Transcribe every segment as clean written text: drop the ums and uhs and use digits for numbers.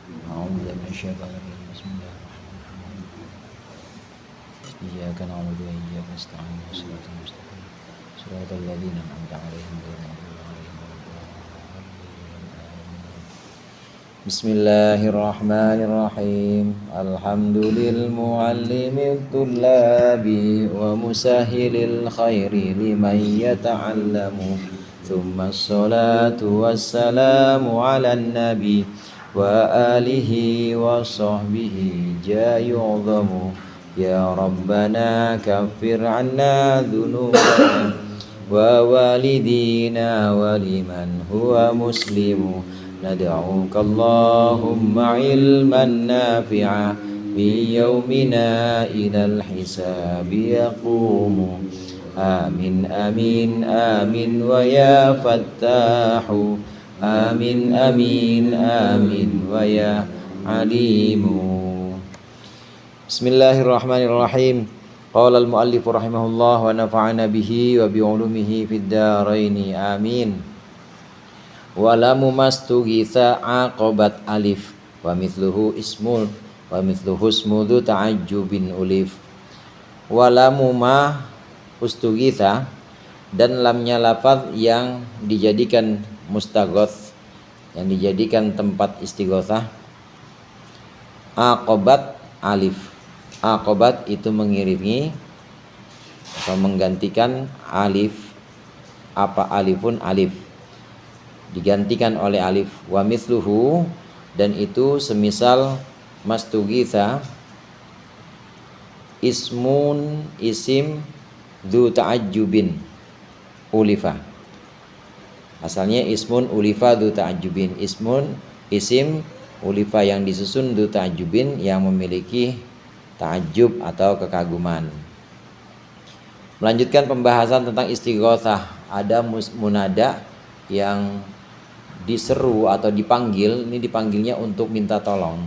أعوذ بالله من الشيطان الرجيم بسم الله الرحمن الرحيم إياك نعبد وإياك نستعين صراط المستقيم صراط الذين أنعمت عليهم غير المغضوب عليهم ولا الضالين بسم الله الرحمن الرحيم الحمد للمعلم الطلاب ومسهل الخير لمن يتعلم ثم الصلاة والسلام على النبي وآله وصحبه جاء يعظم يا ربنا كفر عنا ذنوبنا ووالدينا ولمن هو مسلم ندعوك اللهم علما نافعا في يومنا إلى الحساب يقوم آمين آمين آمين ويا فتاح آمين آمين آمين ويا عليم. Bismillahirrahmanirrahim. Qala al-muallif rahimahullah wa nafa'ana bihi wa bi'ulumihi fid dharain amin. Walamu mastughitha aqabat alif wa mithluhu ismul wa mithluhu ismudu ta'ajjubin ulif. Walamu ma ustughitha, dan lamnya lafaz yang dijadikan mustaghoth, yang dijadikan tempat istighothah. Aqabat alif. Aqabat itu mengiringi atau menggantikan alif. Apa alifun alif, digantikan oleh alif. Wa mithluhu, dan itu semisal mastughitha ismun isim dzu ta'ajjubin ulifa. Asalnya ismun ulifa dzu ta'ajjubin. Ismun isim ulifa yang disusun dzu ta'ajjubin, yang memiliki ta'ajjub atau kekaguman. Melanjutkan pembahasan tentang istighothah. Ada munada yang diseru atau dipanggil. Ini dipanggilnya untuk minta tolong.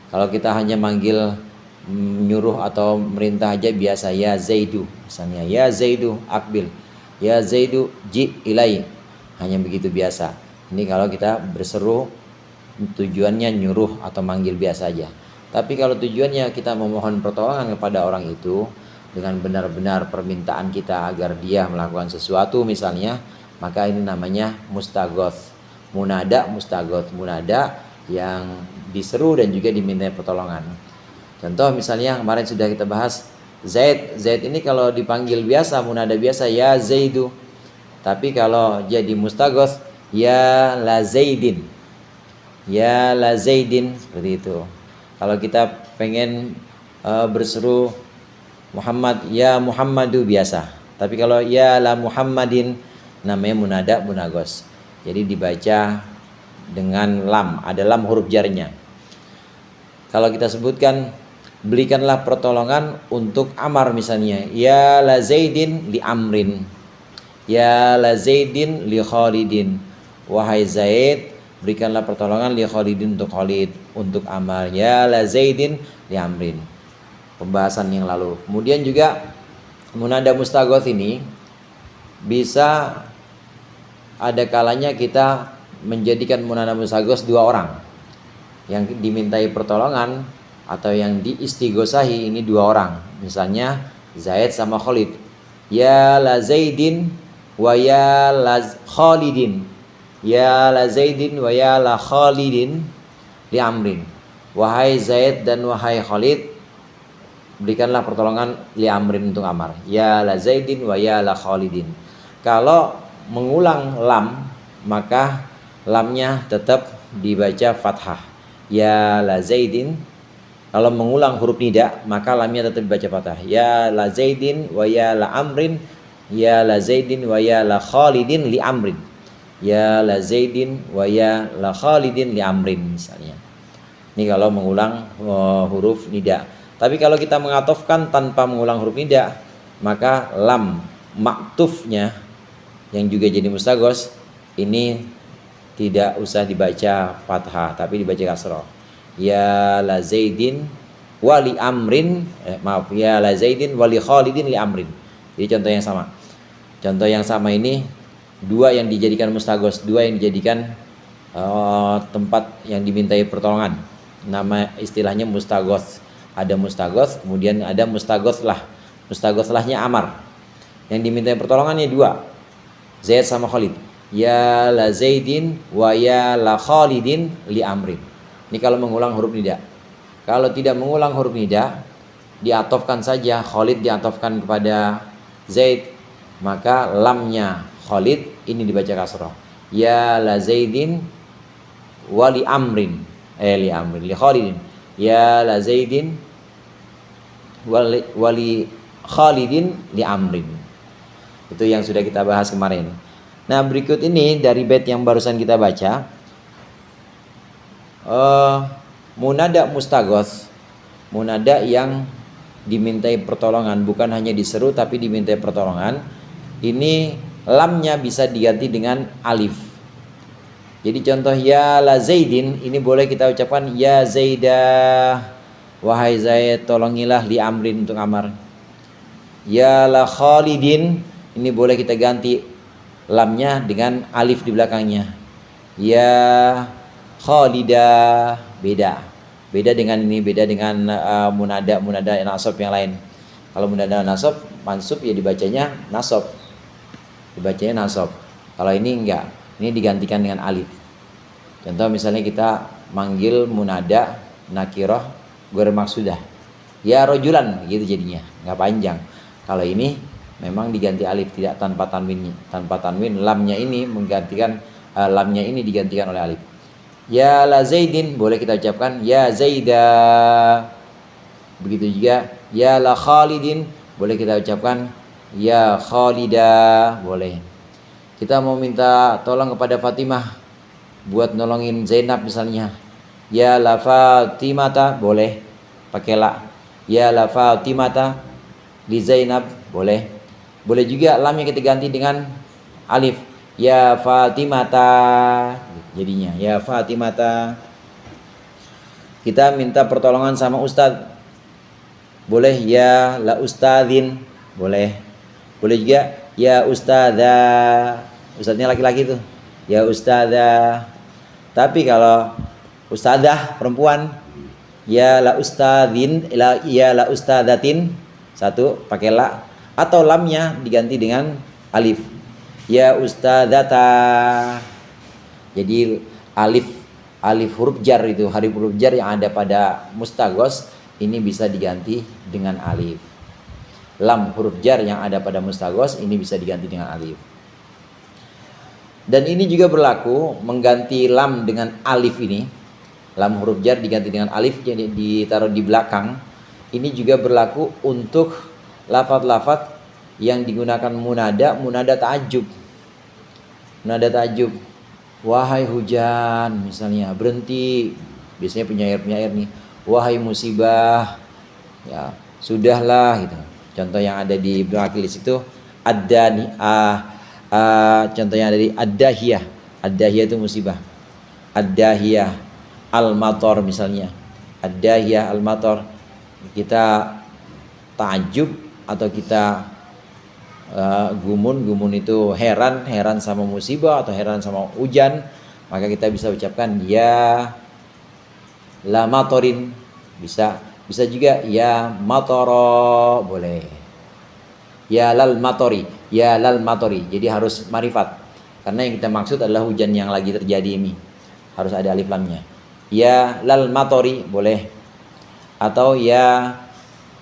Kalau kita hanya manggil nyuruh atau merintah aja biasa, ya Zaidu misalnya, ya Zaidu akbil, ya Zaidu ji ilai, hanya begitu biasa. Ini kalau kita berseru tujuannya nyuruh atau manggil biasa aja. Tapi kalau tujuannya kita memohon pertolongan kepada orang itu dengan benar-benar permintaan kita agar dia melakukan sesuatu misalnya, maka ini namanya mustaghoth. Munada mustaghoth, munada yang diseru dan juga diminta pertolongan. Contoh misalnya kemarin sudah kita bahas Zaid. Zaid ini kalau dipanggil biasa, munada biasa, ya Zaidu. Tapi kalau jadi mustaghoth, ya la Zaidin, ya la Zaidin, seperti itu. Kalau kita pengen berseru Muhammad, ya Muhammadu biasa. Tapi kalau ya la Muhammadin, namanya munada munagos. Jadi dibaca dengan lam, ada lam huruf jarnya. Kalau kita sebutkan berikanlah pertolongan untuk Amar misalnya, ya la Zaidin li Amrin, ya la Zaidin li Khalidin. Wahai Zaid, berikanlah pertolongan li Khalidin untuk Khalid, untuk Amar, ya la Zaidin li Amrin. Pembahasan yang lalu. Kemudian juga munada mustaghoth ini bisa ada kalanya kita menjadikan munada mustaghoth dua orang. Yang dimintai pertolongan atau yang diistighosahi ini dua orang. Misalnya Zaid sama Khalid. Ya la Zaidin wa ya la Khalidin. Ya la Zaidin wa ya la Khalidin li Amrin. Wahai Zaid dan wahai Khalid, berikanlah pertolongan li Amrin untuk Amar. Ya la Zaidin wa ya la Khalidin. Kalau mengulang lam, maka lamnya tetap dibaca fathah. Ya la Zaidin. Kalau mengulang huruf nida, maka lamnya tetap dibaca fathah. Ya la Zaidin wa ya la Amrin. Ya la Zaidin wa ya la Khalidin li Amrin. Ya la Zaidin wa ya la Khalidin li Amrin misalnya. Ini kalau mengulang huruf nida. Tapi kalau kita mengatofkan tanpa mengulang huruf nida, maka lam maktufnya yang juga jadi mustaghoth ini tidak usah dibaca fathah, tapi dibaca kasroh. Ya la Zaidin wa li Amrin, ya la Zaidin wa li Khalidin li Amrin. Jadi contoh yang sama. Contoh yang sama ini dua yang dijadikan mustaghoth, dua yang dijadikan tempat yang dimintai pertolongan. Nama istilahnya mustaghos. Ada mustaghos, kemudian ada mustaghoslah. Mustaghoslah-nya Amar. Yang dimintai pertolongannya dua, Zaid sama Khalid. Ya la Zaidin wa ya la Khalidin li Amrin. Ini kalau mengulang huruf nida. Kalau tidak mengulang huruf nida, diatofkan saja, Khalid diatofkan kepada Zaid, maka lamnya Khalid ini dibaca kasrah. Ya la Zaidin wa li Amrin. Li Amrin li Khalidin. Ya la Zaidin wa li Khalidin li Amrin. Itu yang sudah kita bahas kemarin. Nah, berikut ini dari bait yang barusan kita baca, munada mustaghos, munada yang dimintai pertolongan, bukan hanya diseru tapi dimintai pertolongan. Ini lamnya bisa diganti dengan alif. Jadi contoh ya la Zaidin, ini boleh kita ucapkan ya Zaidah, wahai Zaid tolongilah li Amrin, untuk Amar. Ya la Khalidin, ini boleh kita ganti lamnya dengan alif di belakangnya. Ya Khalidah, beda dengan ini, beda dengan munada nasab yang lain. Kalau munada nasab mansub ya dibacanya nasab, kalau ini enggak, ini digantikan dengan alif. Contoh misalnya kita manggil munada nakirah ghair maksudah, ya rojulan gitu jadinya, nggak panjang. Kalau ini memang diganti alif, tidak tanpa tanwin, lamnya ini menggantikan lamnya ini digantikan oleh alif. Ya la Zaidin boleh kita ucapkan ya Zaidah. Begitu juga ya la Khalidin boleh kita ucapkan ya Khalidah, boleh. Kita mau minta tolong kepada Fatimah buat nolongin Zainab misalnya, ya la Fatimata, boleh pakai la. Ya la Fatimata li Zainab, boleh. Boleh juga lamnya kita ganti dengan alif, ya Fatimata, jadinya ya Fatimata. Kita minta pertolongan sama ustadz, boleh ya la ustadzin, boleh. Boleh juga ya ustadzah, ustadznya laki-laki tuh, ya ustadzah. Tapi kalau ustadzah perempuan, ya la ustadzin, ya la ustadzatin, satu pakai la, atau lamnya diganti dengan alif, ya ustadzata. Jadi alif huruf jar, itu huruf jar yang ada pada mustaghos ini bisa diganti dengan alif. Lam huruf jar yang ada pada mustaghos ini bisa diganti dengan alif. Dan ini juga berlaku mengganti lam dengan alif ini. Lam huruf jar diganti dengan alif, jadi ditaruh di belakang. Ini juga berlaku untuk lafaz-lafaz yang digunakan munada ta'ajub. Munada ta'ajub. Wahai hujan misalnya, berhenti. Biasanya penyair-penyair nih. Wahai musibah, ya sudahlah gitu. Contoh yang ada di belakang list itu ad-dani, contoh yang ada di ad-dahiyah. Ad-dahiyah itu musibah. Ad-dahiyah al-matar misalnya. Ad-dahiyah al-matar. Kita ta'ajub atau kita gumun itu heran sama musibah atau heran sama hujan, maka kita bisa ucapkan ya la matorin, bisa juga ya matoro, boleh. Ya lal matori, jadi harus marifat, karena yang kita maksud adalah hujan yang lagi terjadi ini, harus ada alif lamnya. Ya lal matori boleh, atau ya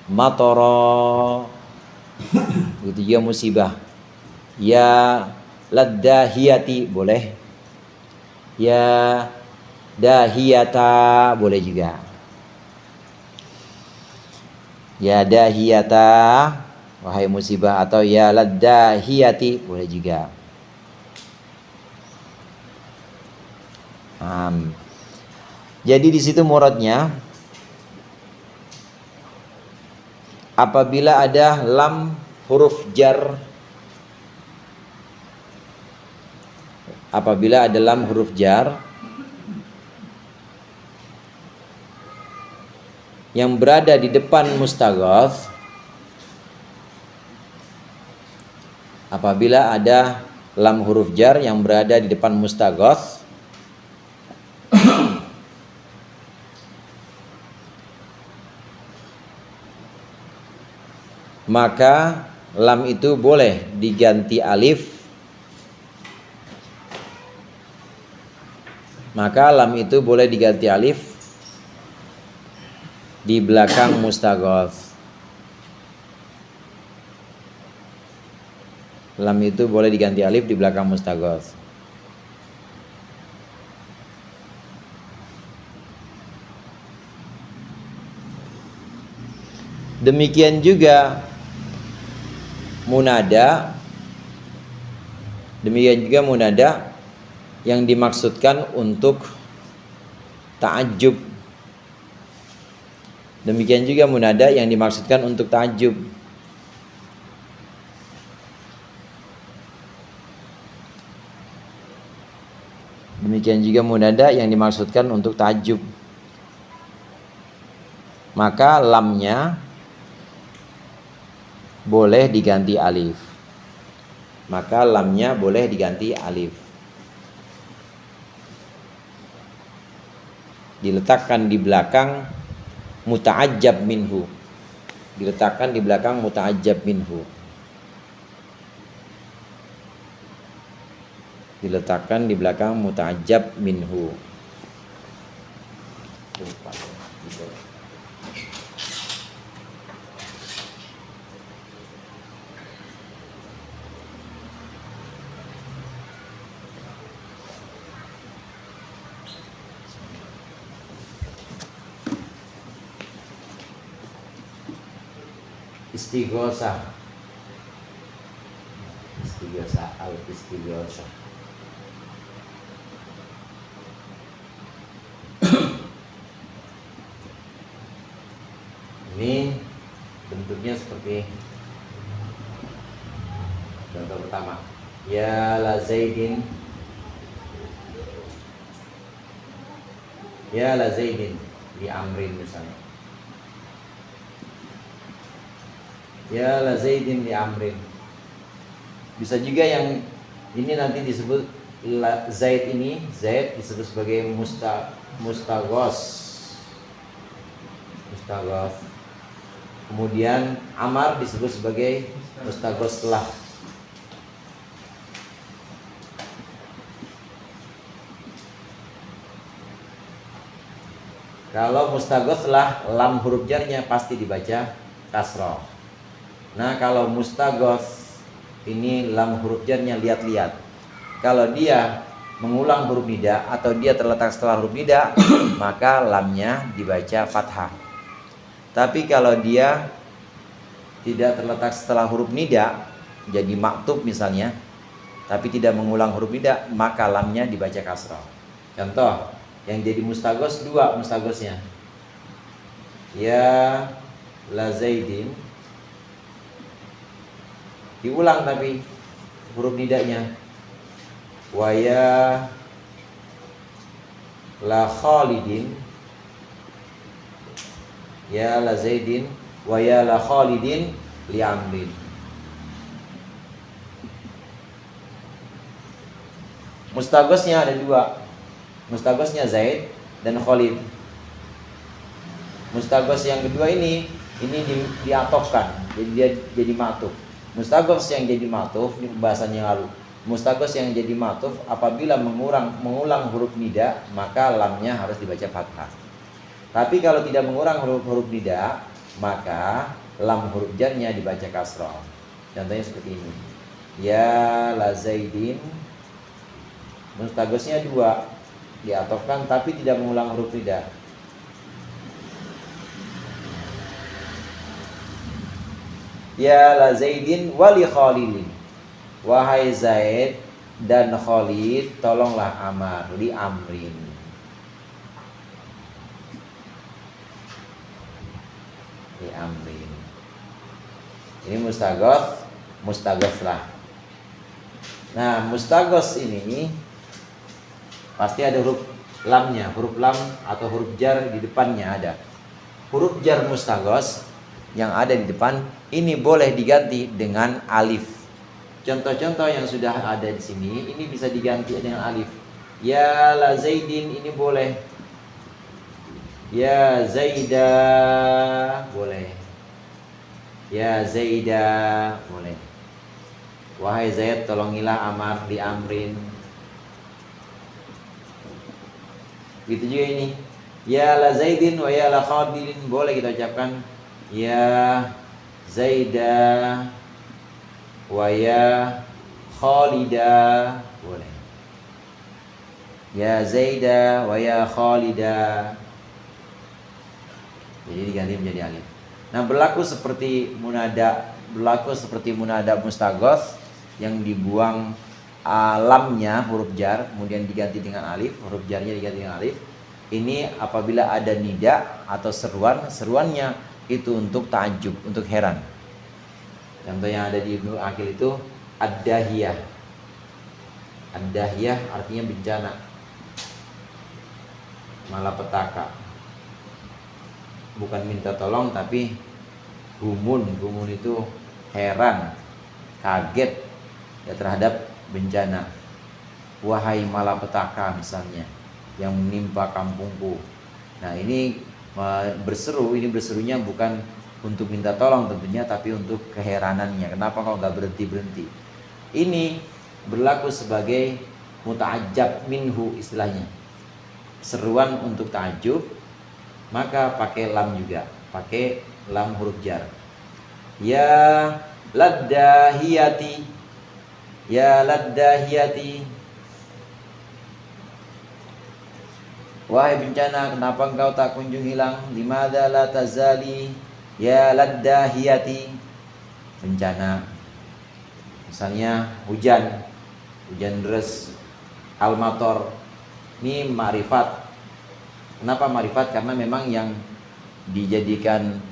matoro, begitu juga musibah. Ya laddahiyati boleh, ya dahiyata boleh juga. Ya dahiyata, wahai musibah, atau ya laddahiyati boleh juga. Jadi di situ muradnya, apabila ada lam huruf jar, yang berada di depan mustaghos, apabila ada lam huruf jar yang berada di depan mustaghos, maka lam itu boleh diganti alif. Maka lam itu boleh diganti alif di belakang mustaghoth. Lam itu boleh diganti alif di belakang mustaghoth. Demikian juga munada. Demikian juga munada yang dimaksudkan untuk ta'ajjub. Demikian juga munada yang dimaksudkan untuk ta'ajjub. Demikian juga munada yang dimaksudkan untuk ta'ajjub. Maka lamnya boleh diganti alif. Maka lamnya boleh diganti alif. Diletakkan di belakang muta'ajjab minhu. Diletakkan di belakang muta'ajjab minhu. Diletakkan di belakang muta'ajjab minhu. Istighosah. Istighosah, al-istighosah. Ini bentuknya seperti contoh pertama. Ya la Zaidin. Ya la Zaidin li amrin misalnya. Ya la Zaidin li amrin. Bisa juga yang ini nanti disebut Zaid ini, Zaid disebut sebagai mustaghos. Mustaghos. Kemudian Amar disebut sebagai mustaghos lah. Kalau mustaghos lah, lam huruf jarnya pasti dibaca kasroh. Nah, kalau mustaghos ini lam huruf jarnya lihat-lihat. Kalau dia mengulang huruf nida atau dia terletak setelah huruf nida, maka lamnya dibaca fathah. Tapi kalau dia tidak terletak setelah huruf nida, jadi maktub misalnya, tapi tidak mengulang huruf nida, maka lamnya dibaca kasrah. Contoh, yang jadi mustaghos dua mustaghosnya. Ya la Zaidin, diulang tapi huruf nidanya. Wa ya la Khalidin. Ya la Zaidin wa ya la Khalidin li amrin. Mustaghosnya ada dua. Mustaghosnya Zaid dan Khalid. Mustaghos yang kedua ini diatofkan, jadi dia jadi matuf. Mustaghos yang jadi matuf, ini pembahasan yang lalu. Mustaghos yang jadi matuf apabila mengulang huruf nida, maka lamnya harus dibaca fathah. Tapi kalau tidak mengulang huruf nida, maka lam huruf jarnya dibaca kasrah. Contohnya seperti ini. Ya la Zaidin. Mustaghosnya dua, diatofkan tapi tidak mengulang huruf nida. Ya la Zaidin wali Khalidin. Wahai Zaid dan Khalid, tolonglah Amar li amrin. Li amrin. Ini mustaghos lah. Nah, mustaghos ini pasti ada huruf lamnya, huruf lam atau huruf jar di depannya ada. Huruf jar mustaghos yang ada di depan ini boleh diganti dengan alif. Contoh-contoh yang sudah ada di sini ini bisa diganti dengan alif. Ya la Zaidin ini boleh. Ya Zaida boleh. Ya Zaida, boleh. Wahai Zaid, tolongilah Amar di Amrin. Gitu juga ini. Ya la Zaidin wa ya la Khadilin, boleh kita ucapkan ya Zaida wa ya Khalida, boleh. Ya Zaida wa ya Khalida. Jadi diganti menjadi alif. Nah, berlaku seperti munada mustaghos yang dibuang lamnya huruf jar kemudian diganti dengan alif, huruf jarnya diganti dengan alif. Ini apabila ada nida atau seruannya itu untuk ta'ajub, untuk heran. Contoh yang ada di Ibnu Aqil itu ad-dahiyah. Ad-dahiyah artinya bencana, malapetaka. Bukan minta tolong tapi gumun itu heran, kaget ya terhadap bencana. Wahai malapetaka misalnya yang menimpa kampungku. Nah, ini berserunya bukan untuk minta tolong tentunya, tapi untuk keheranannya. Kenapa kau nggak berhenti? Ini berlaku sebagai muta'ajjab minhu istilahnya. Seruan untuk ta'ajub, maka pakai lam juga, pakai lam huruf jar. Ya laddahiyati, ya laddahiyati. Wahai bencana, kenapa engkau tak kunjung hilang? Limadza la tazali ya laddahiyati. Bencana. Misalnya hujan deras, al-mator. Ini ma'rifat. Kenapa ma'rifat? Karena memang yang dijadikan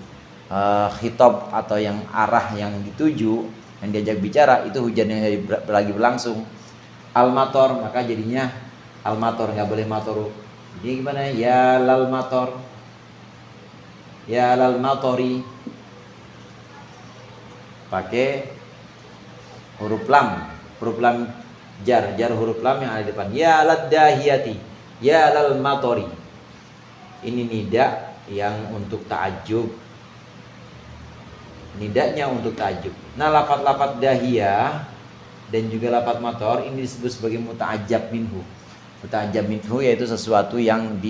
khitab atau yang arah yang dituju, yang diajak bicara itu hujan yang lagi berlangsung. Al-mator, maka jadinya al-mator, nggak boleh matoru. Jadi gimana? Ya lal mator, ya lal matori. Pakai huruf lam jar huruf lam yang ada di depan. Ya laddahiyati, ya lal matori. Ini nida yang untuk ta'ajub. Nidanya untuk ta'ajub. Nah, lafaz-lafaz dahiyah dan juga lafaz mator ini disebut sebagai muta'ajjab minhu. Muta'ajjab minhu yaitu sesuatu yang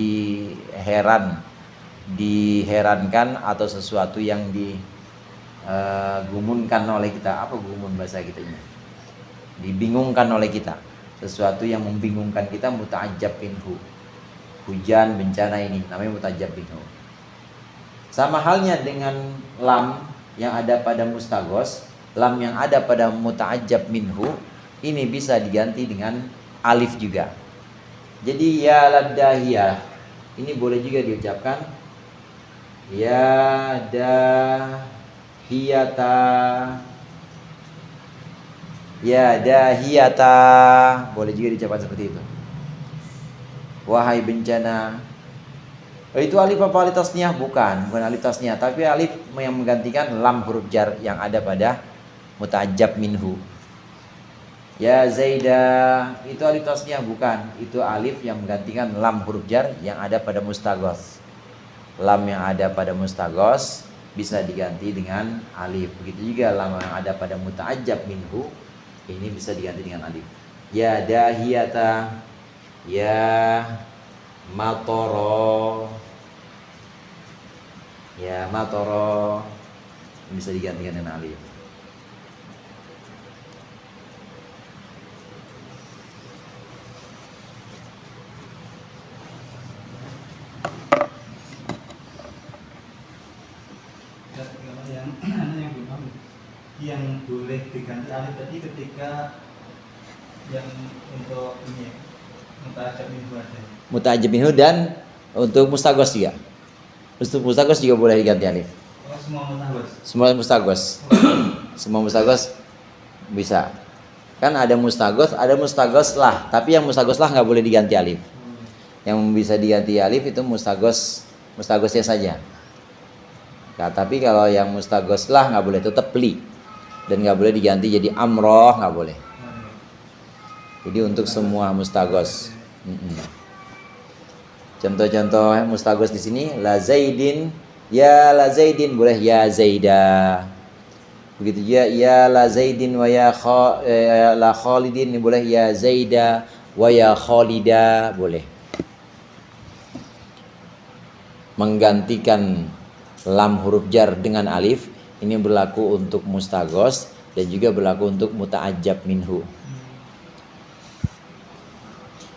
diherankan atau sesuatu yang digumunkan oleh kita. Apa gumun bahasa kitanya? Dibingungkan oleh kita. Sesuatu yang membingungkan kita, muta'ajjab minhu. Hujan, bencana ini namanya muta'ajjab minhu. Sama halnya dengan lam yang ada pada mustaghos, lam yang ada pada muta'ajjab minhu ini bisa diganti dengan alif juga. Jadi ya laddahiyah ini boleh juga diucapkan ya dahiyata, ya dahiyata, boleh juga diucapkan seperti itu. Wahai bencana. Itu alif apa alif tasniyah? Bukan alif tasniyah, tapi alif yang menggantikan lam huruf jar yang ada pada muta'ajjab minhu. Ya Zaida, itu alif tasniyah? Bukan, itu alif yang menggantikan lam huruf jar yang ada pada mustaghos. Lam yang ada pada mustaghos bisa diganti dengan alif. Begitu juga lam yang ada pada muta'ajjab minhu ini bisa diganti dengan alif. Ya dahiyata, ya matoro, ya matoro bisa digantikan dengan alif. Yang boleh diganti alif tadi ketika yang untuk ini muta'ajjab minhu ada. Muta'ajjab minhu dan untuk mustaghos juga. Untuk mustaghos juga boleh diganti alif. Oh, semua mustaghos. Semua mustaghos. Semua mustaghos bisa. Kan ada mustaghos lah, tapi yang mustaghos lah nggak boleh diganti alif. Yang bisa diganti alif itu mustaghosnya saja. Nah, tapi kalau yang mustaghos lah nggak boleh, tetap li. Dan nggak boleh diganti jadi amroh, nggak boleh. Jadi untuk semua mustaghos. Contoh-contoh mustaghos di sini la Zaidin, ya la Zaidin, boleh ya Zaida. Begitu juga ya la Zaidin wa la Khalidin, ini boleh ya Zaida wa ya Khalida, boleh. Menggantikan lam huruf jar dengan alif ini berlaku untuk mustaghos dan juga berlaku untuk muta'ajjab minhu.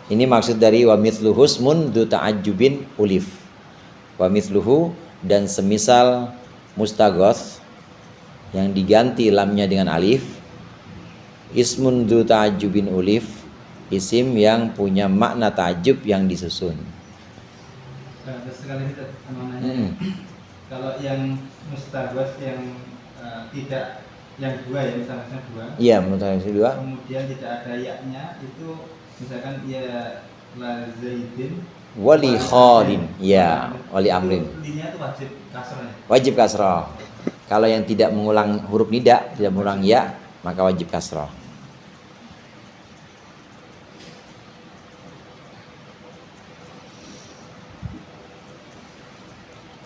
Ini maksud dari wa mithluhu ismun dzu ta'ajjubin ulif. Wa mithluhu, dan semisal mustaghos yang diganti lamnya dengan alif, ismun dzu ta'ajjubin ulif, isim yang punya makna ta'ajjub yang disusun. Terus sekali ini namanya. Kalau yang mustaghos yang tidak, yang dua ya, misalnya dua. Iya, mustaghos dua. Kemudian tidak ada ya-nya, itu misalkan ya la Zaidin Wali Khalin, ya, wali amrin. Linya itu wajib kasrah. Wajib kasrah. Kalau yang tidak mengulang huruf nida, tidak mengulang ya, maka wajib kasrah.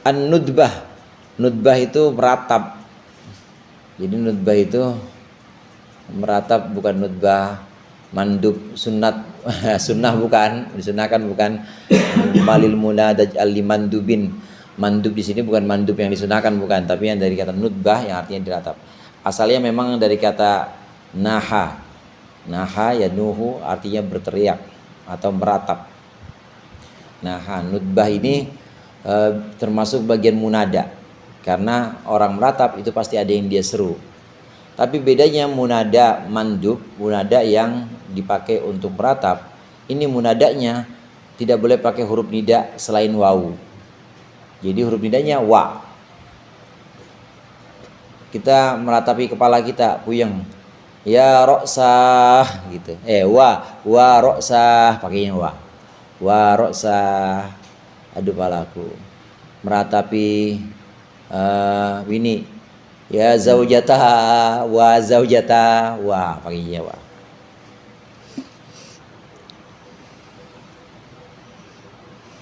An-nudbah. Nudbah itu meratap. Jadi nudbah itu meratap, bukan nudbah mandub sunat. Sunnah bukan, disunahkan bukan. Malil munadaj al-mandubin. Mandub di sini bukan mandub yang disunahkan, bukan, tapi yang dari kata nudbah yang artinya diratap. Asalnya memang dari kata naha. Naha ya nuhu, artinya berteriak atau meratap. Naha, nudbah ini termasuk bagian munada, karena orang meratap itu pasti ada yang dia seru. Tapi bedanya munada mandub, munada yang dipakai untuk meratap, ini munadanya tidak boleh pakai huruf nida selain wawu. Jadi huruf nidanya wa. Kita meratapi kepala kita, puyeng, ya roksah gitu. Wa roksah, pakainya wa roksah, aduh palaku. Meratapi Wini, ya zaujata wa zaujata, wa pakainya wa.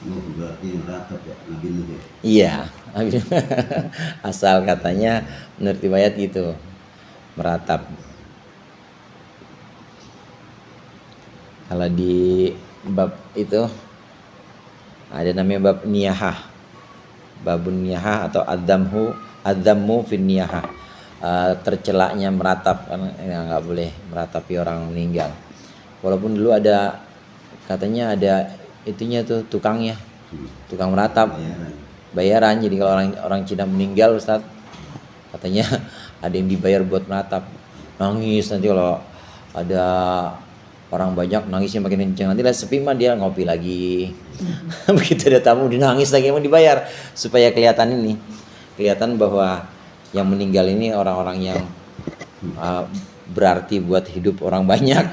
Berarti ratap ya, Nabi Nuh ya? Iya, asal katanya menurut riwayat gitu, meratap. Kalau di bab itu ada namanya bab niyahah, babun niyahah atau adzammu fin niyahah, tercelaknya meratap, karena nggak boleh meratapi orang meninggal. Walaupun dulu ada katanya ada itunya tuh tukangnya, tukang meratap, bayaran. Jadi kalau orang Cina meninggal, Ustaz, katanya ada yang dibayar buat meratap, nangis. Nanti kalau ada orang banyak nangisnya makin kenceng, nanti lah sepi mah dia ngopi lagi. Begitu ada tamu dinangis lagi, mau dibayar supaya kelihatan bahwa yang meninggal ini orang-orang yang berarti buat hidup orang banyak.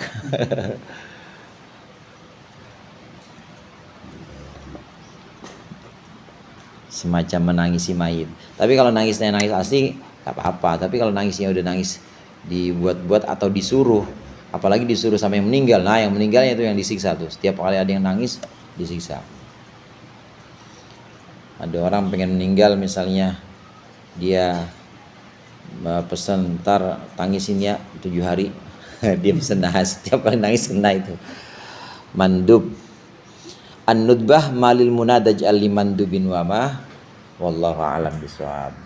Semacam menangisi mayit. Tapi kalau nangisnya nangis asli gak apa-apa. Tapi kalau nangisnya udah nangis dibuat-buat atau disuruh, apalagi disuruh sama yang meninggal, nah yang meninggalnya itu yang disiksa tuh. Setiap kali ada yang nangis disiksa. Ada orang pengen meninggal, misalnya dia pesan ntar tangisin ya 7 hari. Dia pesan, nah setiap kali nangis kena itu. Mandub. An-nudbah malil munadaj al-limandubin wa ma wallahu a'lam bishawab.